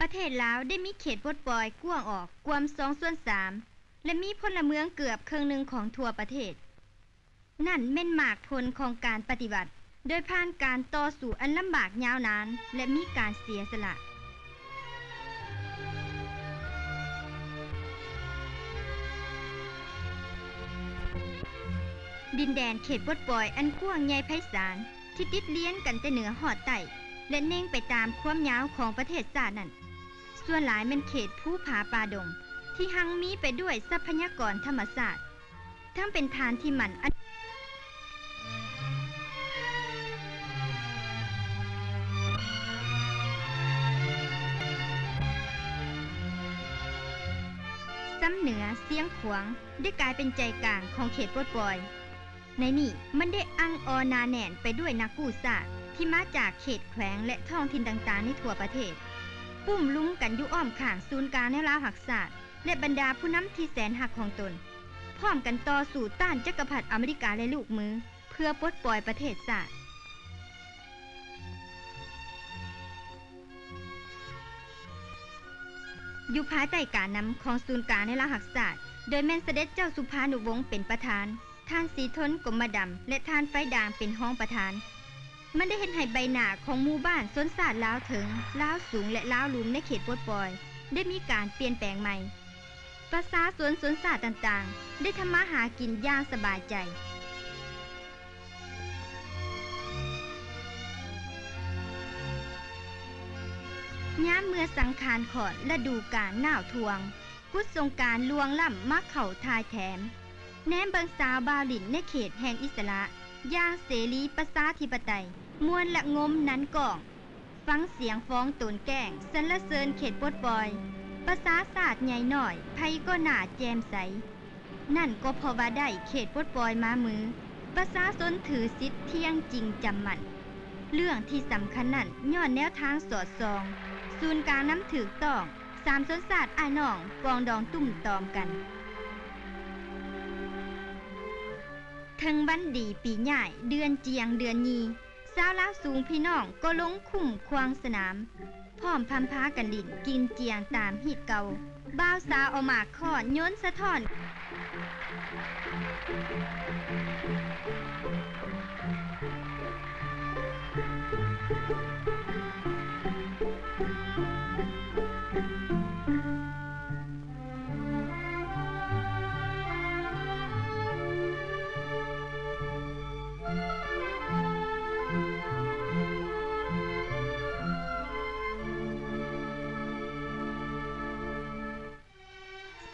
ประเทศลาวได้มีเขตปลดปล่อยกว้างออกกว่า2/3และมีพลเมืองเกือบครึ่งหนึ่งของทั่วประเทศนั่นแม่นหมากผลของการปฏิบัติโดยผ่านการต่อสู้อันลำบากยาวนานและมีการเสียสละดินแดนเขตปลดปล่อยอันกว้างใหญ่ไพศาลที่ติดเลี้ยนกันแต่เหนือหอดใต้และเน่งไปตามความยาวของประเทศชาตินั้นส่วนหลายเป็นเขตภูผาป่าดงที่หังมีไปด้วยทรัพยากรธรรมชาติทั้งเป็นฐานที่มั่นซ้ำเหนือเสียงขวางได้กลายเป็นใจกลางของเขตปลดปล่อยในนี่มันได้อังออนาแน่นไปด้วยนักกู้ซาที่มาจากเขตแขวงและท้องถิ่นต่างๆในทั่วประเทศปุ้มลุงกันอยู่อ้อมข้างศูนย์กลางในลาวหักษาและบรรดาผู้นำที่แสนหักของตนพร้อมกันต่อสู้ต้านจักรพรรดิอเมริกาและลูกมือเพื่อปลดปล่อยประเทศชาติอยู่ภายใต้การนำของศูนย์กลางในลาวหักษาโดยแม่นเสด็จเจ้าสุภานุวงศ์เป็นประธานท่านสีทนกรมดำและท่านไฟด่างเป็นห้องประธานมันได้เห็นให้ใบหน้าของหมู่บ้านสวนศาสตร์ลาวถึงลาวสูงและลาวลุ่มในเขตปลดปล่อยได้มีการเปลี่ยนแปลงใหม่ประชาชนสวนศาสตร์ต่างๆได้ทำมาหากินอย่างสบายใจยามเมื่อสังขารขอดและดูการหน้าวทวงกุศสงการลวงล่ำมาเข่าทายแถมแนมเบิงสาวบาลินในเขตแห่งอิสระย่างเสรีประชาธิปไตยมวลและงมนั้นก่องฟังเสียงฟ้องตนแกล้งสรรเสริญเขตปลดปล่อยประชาศาสตร์ใหญ่หน่อยไผก็หน้าแจ่มใสนั่นก็เพราะว่าได้เขตปลดปล่อยมามือประชาชนถือสิทธิ์เที่ยงจริงจำมั่นเรื่องที่สำคัญนั่นย้อนแนวทางสอดส่องศูนย์การน้ำถูกต้องสามสนศาสตร์อ้ายน้องปองดองตุ่มตอมกันถึงวันดีปีใหญ่เดือนเจียงเดือนยีสาวลาวสูงพี่น้องก็ลงคุ้มควางสนามพร้อมพำพากันลิ่นกินเจียงตามฮีดเก่าบ่าวสาวเอาหมากข้อนโยนสะท้อน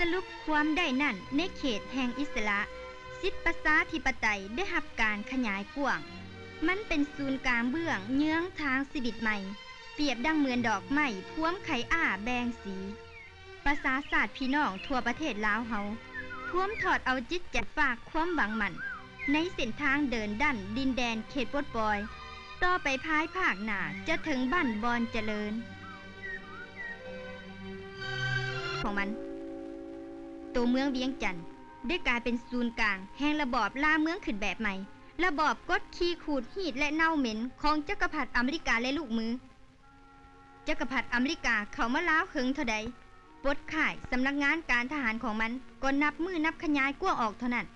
สรุปความได้นั่นในเขตแห่งอิสระสิทธิประชาธิปไตยได้รับการขยายกว้างมันเป็นศูนย์กลางเบื้องเยื้องทางชีวิตใหม่เปรียบดังเหมือนดอกไม้พวมไข่อ้าแบงสีประชาชาติพี่น้องทั่วประเทศลาวเฮาพวมถอดเอาจิตใจฝากความหวังมั่นในเส้นทางเดินดั้นดินแดนเขตปลดปล่อยต่อไปภายภาคหน้าจะถึงบ้านบอนเจริญของมันตัวเมืองเวียงจันทน์ได้กลายเป็นศูนย์กลางแห่งระบอบล่าเมืองขึ้นแบบใหม่ระบอบกดขี่ขูดหีดและเน่าเหม็นของจักรพรรดิอเมริกาและลูกมือจักรพรรดิอเมริกาเข้ามาล้าวเคิงเท่าใดปลดข่ายสำนักงานการทหารของมันก็นับมือนับขยายกว้างออกเท่านั้น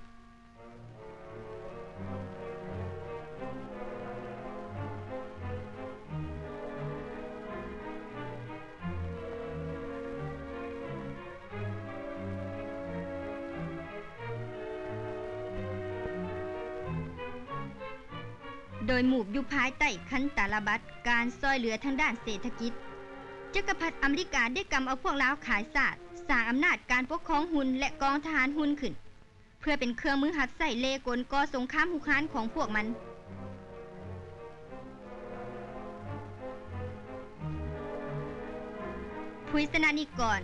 โดยหมู่อยู่ภายใต้คันตาลบัตรการซอยเหลือทางด้านเศรษฐกิจจักรพรรดิอเมริกาได้กำเอาพวกลาวขายศาสตร์สร้างอำนาจการปกครองหุ่นและกองทหารหุ่นขึ้นเพื่อเป็นเครื่องมือหัดใส่เลกลก่อสงครามหุกฮานของพวกมันผู้สนานิกร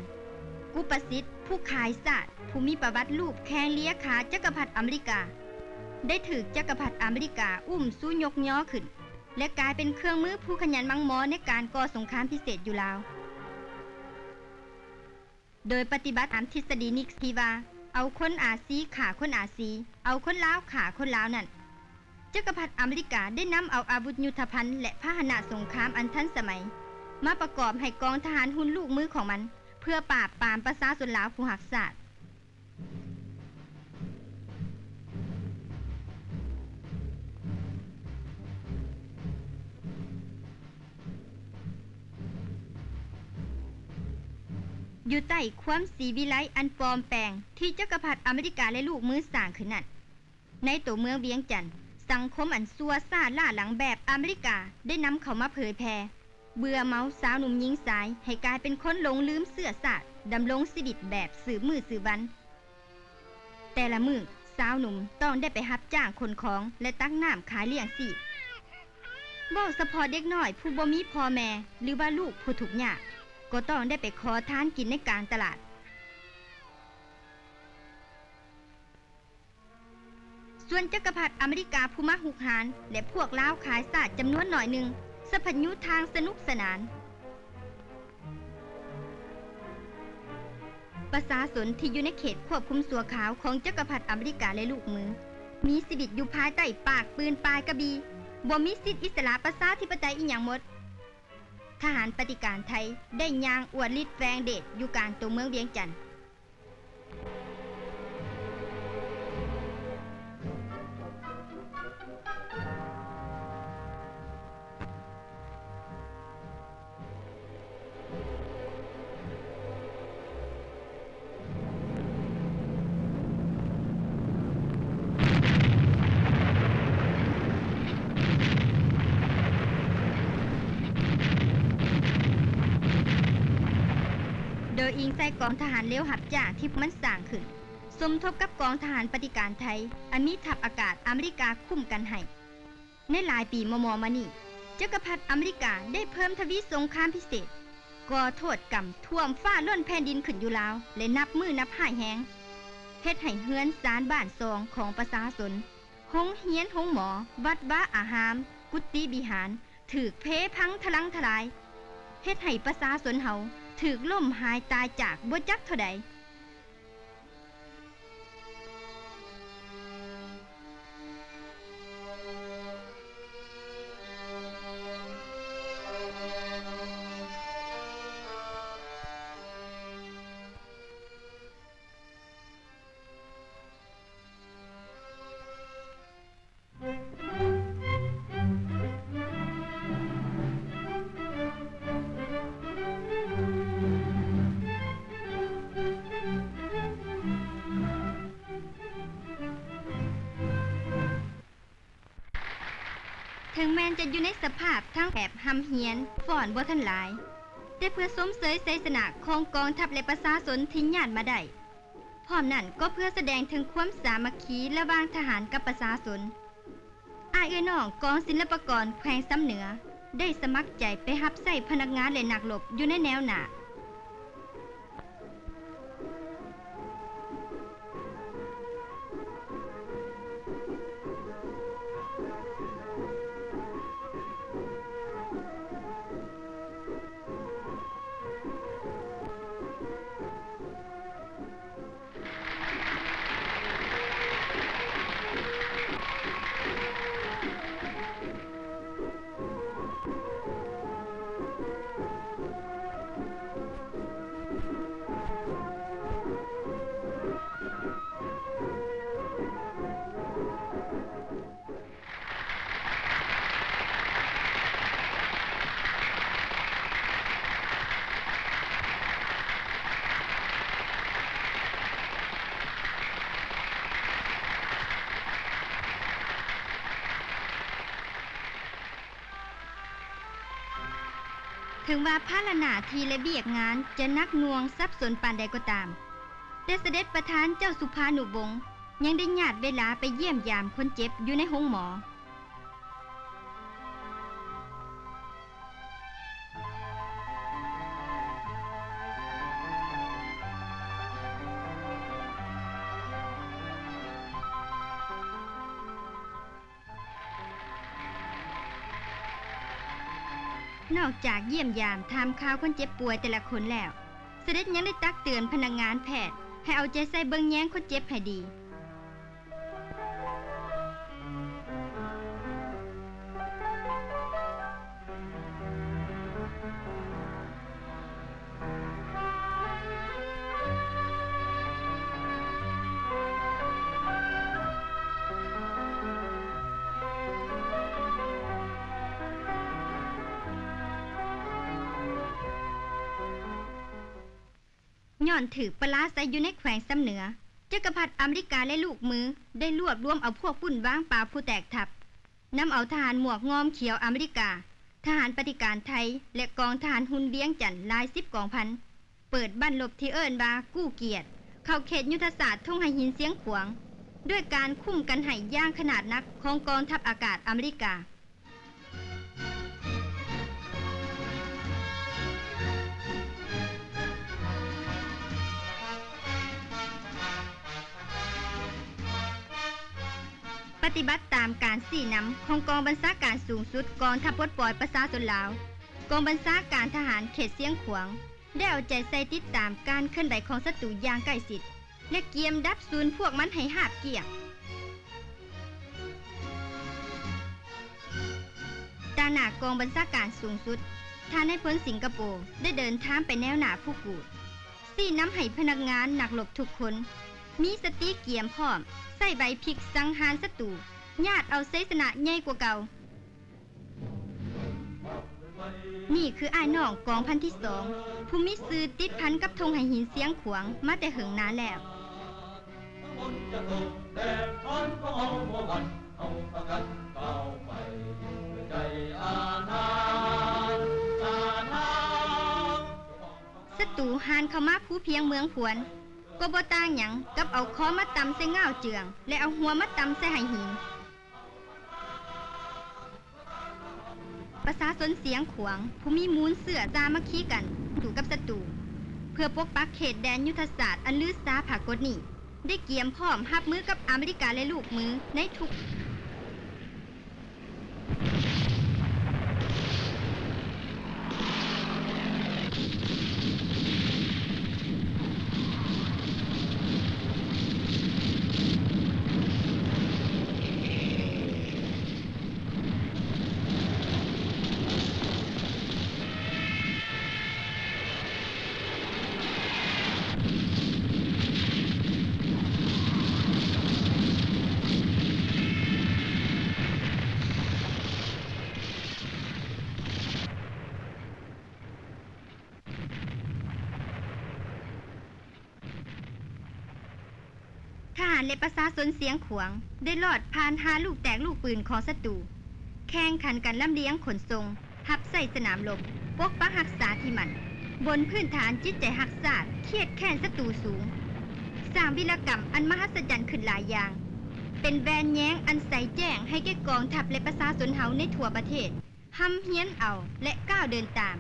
กุปสิทธิ์ผู้ขายศาสตร์ผู้มีประวัติรูปแข้งเลี้ยขาจักรพรรดิอเมริกาได้ถือจักรพรรดิอเมริกาอุ้มสู้ยกย่อขึ้นและกลายเป็นเครื่องมือผู้ขยันมังมอในการก่อสงครามพิเศษอยู่ลาวโดยปฏิบัติตามทฤษฎีนิกที่ว่าเอาคนอาซีฆ่าคนอาซีเอาคนลาวฆ่าคนลาวนั่นจักรพรรดิอเมริกาได้นำเอาอาวุธยุทโธภัณฑ์และพาหนะสงครามอันทันสมัย มาประกอบให้กองทหารหุ่นลูกมือของมันเพื่อปราบปรามประชาชนลาวผู้หักษาตอยู่ใต้ความสีวิไลอันปลอมแปลงที่จักรพรรดิอเมริกาและลูกมือสร้างขึ้นนั้นในตัวเมืองเวียงจันทน์สังคมอันซัวซ่าล่าหลังแบบอเมริกาได้นำเข้ามาเผยแพร่เบื่อเมาสาวหนุ่มหญิงสายให้กลายเป็นคนหลงลืมเสื้อสาดดำรงชีวิตแบบสืบมือสืบวันแต่ละมือสาวหนุ่มต้องได้ไปรับจ้างคนของและตักน้ำขายเลี้ยงชีพบ่เฉพาะเด็กน้อยผู้บ่มีพ่อแม่หรือว่าลูกผู้ทุกข์ยากก็ต้องได้ไปขอทานกินในกลางตลาดส่วนจักรพรรดิอเมริกาผู้มาหุกหานและพวกลาวขายสาดจำนวนหน่อยหนึ่งสะพัญญูทางสนุกสนานประชาชนที่อยู่ในเขตควบคุมสัวขาวของจักรพรรดิอเมริกาและลูกมือมีชีวิตอยู่ภายใต้ปากปืนปลายกระบี่บ่มีสิทธิอิสระประชาธิปไตยอีหยังหมดทหารปฏิการไทยได้ย่างอวดฤทธิ์แฝงเดชอยู่กลางตัวเมืองเวียงจันทน์โดยอิงใส่กองทหารเลี้ยวหับจ้างที่มันสร้างขึ้นสมทบกับกองทหารปฏิการไทยอันมีทัพอากาศอเมริกาคุ้มกันให้ในหลายปีมอมานี่จักรพรรดิอเมริกาได้เพิ่มทวีสงครามพิเศษก่อโทษกรรมท่วมฟ้าล้นแผ่นดินขึ้นอยู่ลาวและนับมือนับหายแหงเฮ็ดให้เฮือนศาลบ้านซองของประชาชนโรงเรียนโรงหมอวัดวาอาหารกุฏิวิหารถูกเพพังทะลังทลายเฮ็ดให้ประชาชนเฮาถูกล่มหายตายจากบ่จักเท่าใดถึงแม้จะอยู่ในสภาพทั้งแอบหำเหียนฟ้อนบ่ทันหลายแต่เพื่อสมเสยชัยชนะของกองทัพและประชาชนที่ญาติมาได้พร้อมนั้นก็เพื่อแสดงถึงความสามัคคีระหว่างทหารกับประชาชนอ้ายเอ้ยน้องกองศิลปากรแขวงซ้ำเหนือได้สมัครใจไปรับใช้พนักงานและนักรบอยู่ในแนวหน้ถึงว่าภารณาทีและเบียกงานจะนักหน่วงทรัพย์สนปานใดก็ตามแต่เสด็จประธานเจ้าสุภานุวงศ์ยังได้ญาติเวลาไปเยี่ยมยามคนเจ็บอยู่ในห้องหมอนอกจากเยี่ยมยามทำข่าวคนเจ็บป่วยแต่ละคนแล้วเสด็จยังได้ตักเตือนพนักงานแพทย์ให้เอาใจใส่เบิ่งแย้งคนเจ็บให้ดี ย้อนถือปลาใส่อยู่ในแขวงซ้ำเหนือจักรพรรดิอเมริกาและลูกมือได้รวบรวมเอาพวกปุ่นว้างป่าผู้แตกทับนำเอาทหารหมวกงอมเขียวอเมริกาทหารปฏิการไทยและกองทหารหุ่นเวียงจันทร์หลาย10กองพันเปิดบ้านลบที่เอิ้นว่ากู้เกียรติเข้าเขตยุทธศาสตร์ทุ่งไหหินเสียงขวางด้วยการคุ้มกันไหย่างขนาดนักของกองทัพอากาศอเมริกาปฏิบัติตามการสี่นำของกองบัญชาการสูงสุดกองทัพปลดปล่อยประชาชนลาวกองบัญชาการทหารเขตเสียงขวางได้เอาใจใส่ติดตามการเคลื่อนไหวของศัตรูอย่างใกล้ชิดและเกียมดับศูนย์พวกมันให้หาบเกี่ยงตาหนากองบัญชาการสูงสุดท่านนายพลสิงคโปร์ได้เดินทางไปแนวหน้าผู้กูดสี่นำให้พนักงานนักรบทุกคนมีสติเกียมพร้อมใส่ใบพริกสังหารศัตรูญาติเอาชัยชนะใหญ่กว่าเก่านี่คืออ้ายน้องกองพันที่2ผู้มีชื่อติดพันกับธงไหหินเสียงขวางมาแต่เหิงนานแล้วศัตรูหานเข้ามาผู้เพียงเมืองผวนก็บ่ต่างหยังกับเอาคอมาตำใส่ง่าวเจืองและเอาหัวมาตำใส่ไหหินประชาชนเสียงขวางผู้มีมูลเสือจามัคคีกันสู่กับศัตรูเพื่อปกปักเขตแดนยุทธศาสตร์อันลือซาผากฏนี้ได้เกียมพร้อมรับมือกับอเมริกาและลูกมือในทุกทหารและประชาชนเสียงขวางได้ลอดผ่านหาลูกแตกลูกปืนของศัตรูแข่งขันกันลำเลียงขนส่งหับใส่สนามรบปกปักรักษาที่มันบนพื้นฐานจิตใจรักษาเครียดแค้นศัตรูสูงสร้างวีรกรรมอันมหัศจรรย์ขึ้นหลายอย่างเป็นแบนแย้งอันใสแจ้งให้แก่กองทัพและประชาชนเฮาในทั่วประเทศห้ำเฮียนเอาและก้าวเดินตาม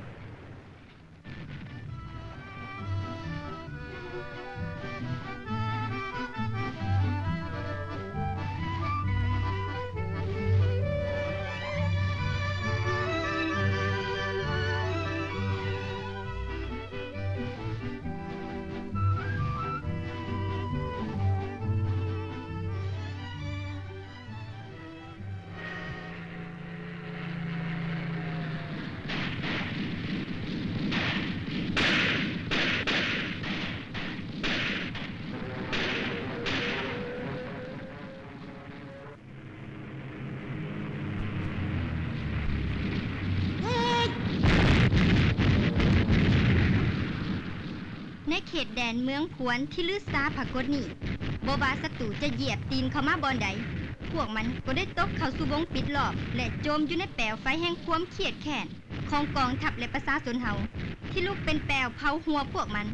ในเขตแดนเมืองพวนที่ลือซาผากฏนี้บ่ว่าศัตรูจะเหยียบตีนเข้ามาบอนใดพวกมันก็ได้ตกเข้าสู่วงปิดล้อมและโจมอยู่ในแปลวไฟแห่งความเครียดแค้นของกองทัพและประชาชนเฮาที่ลุกเป็นแปลวเผาหัวพวกมัน